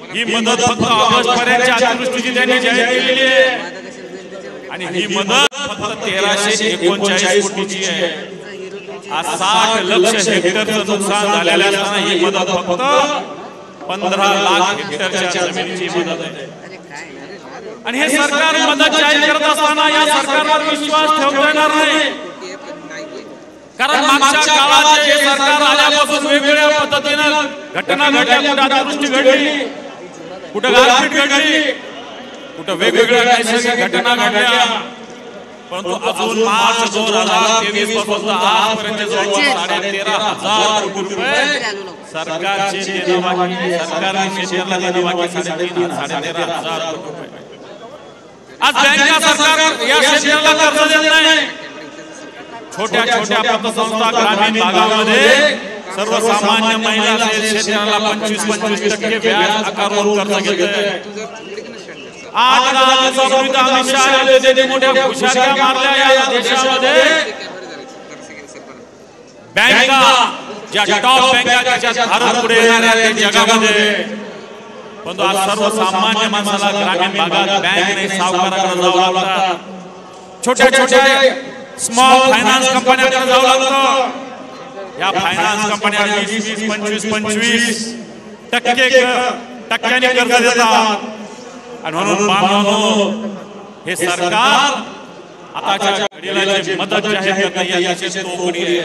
ही मदत फक्त ऑगस्ट पर्यंतच्या अतिवृष्टीची त्यांनी जाहीर केलेली आहे आणि ही मदत फक्त 1339 कोटीची आहे। आज 60 लाख हेक्टरचं नुकसान झालेलं असताना ही मदत फक्त 15 लाख हेक्टरच्या जमिनीची मदत आहे। आणि हे सरकार मदत जाहीर करत असताना या सरकारवर विश्वास ठेवता येणार नाही, कारण मागच्या काळात हे सरकार आल्यापासून वेगवेगळ्या पद्धतीने घटना घडल्या, कुठे अतिवृष्टी घडली, कुठे गारपीट घडली, कुठे वेगवेगळ्या नैसर्गिक घटना घडल्या, परंतु अजून मार्च 2023 पासून आजपर्यंत जवळपास 13,500 कोटी रुपये सरकारचे देणं बाकी, सरकारने शेतकऱ्याला देणं बाकी 13,500 कोटी रुपये। आज बँका सरकार या शेतकऱ्याला कर्ज देत नाही। छोट्या छोट्या पतसंस्था ग्रामीण भागामध्ये सर्वसामान्य महिला शेतकऱ्याला 25% व्याज आकारून कर्ज घेते। आज राजपूत अमित शाह यांनी मोठ्या घोषणा मारल्या या देशामध्ये बँका ज्या टॉप बँका त्याच्या भारत पुढे येणाऱ्या जगामध्ये, पण आज सर्वसामान्य माणसाला ग्रामीण भागात बँक नाही सावकाराकडे जावं लागतं, छोट्या छोट्या स्मॉल फायनान्स कंपन्यांकडे जावं लागतं। या फायनान्स कंपन्या 20-25 टक्क्यांनी कर्ज देतात आणि म्हणून बांधवांनो, हे सरकार आताच्या घडीला जी मदत जाहीर करते याची तोकडी आहे।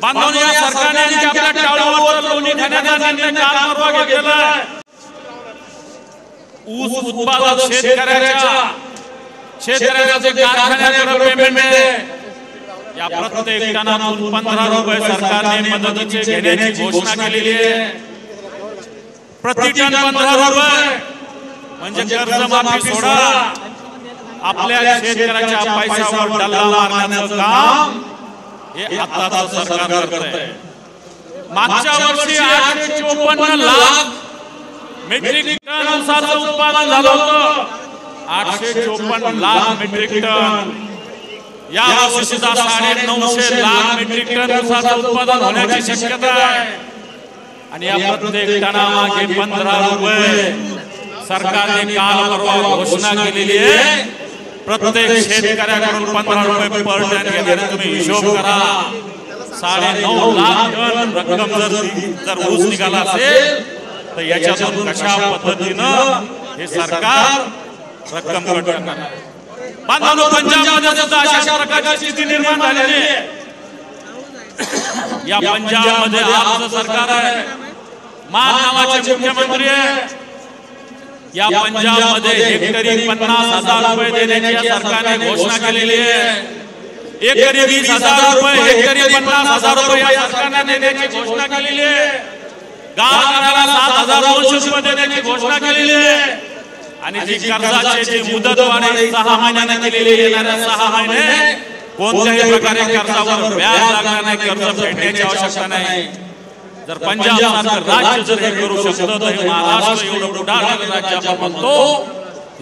बांधवांनो, या सरकारने आपल्या टाळूवर लोणी खाण्याचा निर्णय काल परवा घेतलेला आहे। ऊस उत्पादक शेतकऱ्याच्या जे कारखान्याकडे पेमेंट मिळते, या प्रत्येक टनातून 15 रुपये सरकारने मदतीचे घेण्याची घोषणा केलेली आहे। प्रति टन 15 रुपये म्हणजे कर्जमाफी सोडा, आपल्या शेतकऱ्याच्या पैशावर डल्ला मारण्याचं काम हे आताचं सरकार करतंय। मागच्या वर्षी 854 लाख मेट्रिक टन ऊसाचं उत्पादन झालं होतं, 854 लाख मेट्रिक टन। या वर्षी सुद्धा 950 लाख मेट्रिक टन ऊसाचं उत्पादन होण्याची शक्यता आहे आणि या प्रत्येक टनामागे 15 रुपये सरकारने काल परवा घोषणा केलेली आहे। प्रत्येक शेतकऱ्याकडून 15 रुपये पर टन घेण्याचा तुम्ही हिशोब करा। 9.5 लाख टन रक्कम जर ऊस निघाला असेल तर याच्यातून कशा पद्धतीनं हे सरकार रक्कम कट करणार। बांधवांनो, पंजाबमध्ये सुद्धा अशा प्रकारची स्थिती निर्माण झालेली आहे। या पंजाबमध्ये आजचं सरकार आहे, मान नावाचे मुख्यमंत्री आहे। या पंजाबमध्ये हेक्टरी 50,000 रुपये देण्याची सरकारने घोषणा केलेली आहे। एकरी 20,000 रुपये, हेक्टरी 50,000 रुपये या सरकारने देण्याची घोषणा केलेली आहे। गावाला 7,200 रुपये देण्याची घोषणा केलेली आहे आणि जी कर्जाची मुदत वाढ 6 महिन्यांनी केलेली, येणाऱ्या 6 महिने कोणत्याही प्रकारे कर्जावर व्याज लागणार नाही, कर्ज फेडण्याची आवश्यकता नाही। जर पंजाब सारखं राज्य जर हे करू शकतं तर हे महाराष्ट्र एवढं पुढारलेलं राज्य आपण म्हणतो,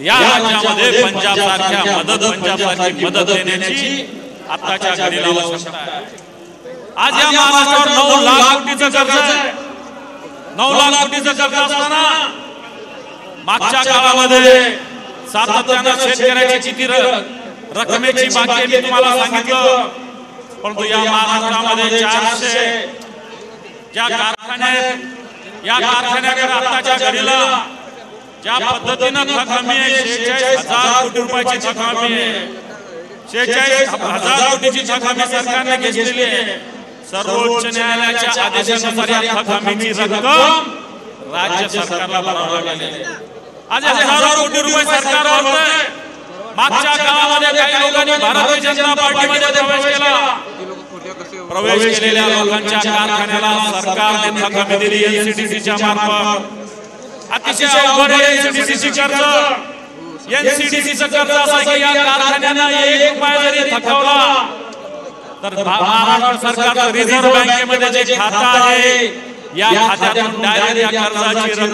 या राज्यामध्ये पंजाब सारखी मदत देण्याची आताच्या घडीला आवश्यकता आहे। आज या महाराष्ट्रावर 9 लाख कोटीचं कर्ज आहे। 9 लाख कोटीचं कर्ज असताना मागच्या काळामध्ये सातत्यानं शेतकऱ्याची किती रकमेची बाकी मी तुम्हाला सांगितलं, परंतु या महाराष्ट्रामध्ये 400 ज्या कारखान्याकडे आताच्या घडीला ज्या पद्धतीनं थकमी आहे, 46,000 कोटी रुपयाची थकमी आहे। 46,000 कोटीची थकमी सरकारने घेतलेली आहे। सर्वोच्च न्यायालयाच्या आदेशानुसार या थकमीची रक्कम राज्य सरकारला भरावी लागेल। आज हजारो कोटी रुपये सरकार वापरतंय। मागच्या काळामध्ये काही लोकांनी भारतीय जनता पार्टीमध्ये प्रवेश केलेल्या लोकांच्या कारखान्याला सरकारने थकमी दिली एनसीडीसीच्या मार्फत। अतिशय अवघड एनसीडीसीची कर्ज, एनसीडीसीचं कर्ज असं की या कारखान्यांना 1 रुपया जरी थकवला तर महाराष्ट्र सरकार रिझर्व्ह बँकेमध्ये जे खातं आहे या खात्यातून डायरेक्ट या कर्जाची रक्कम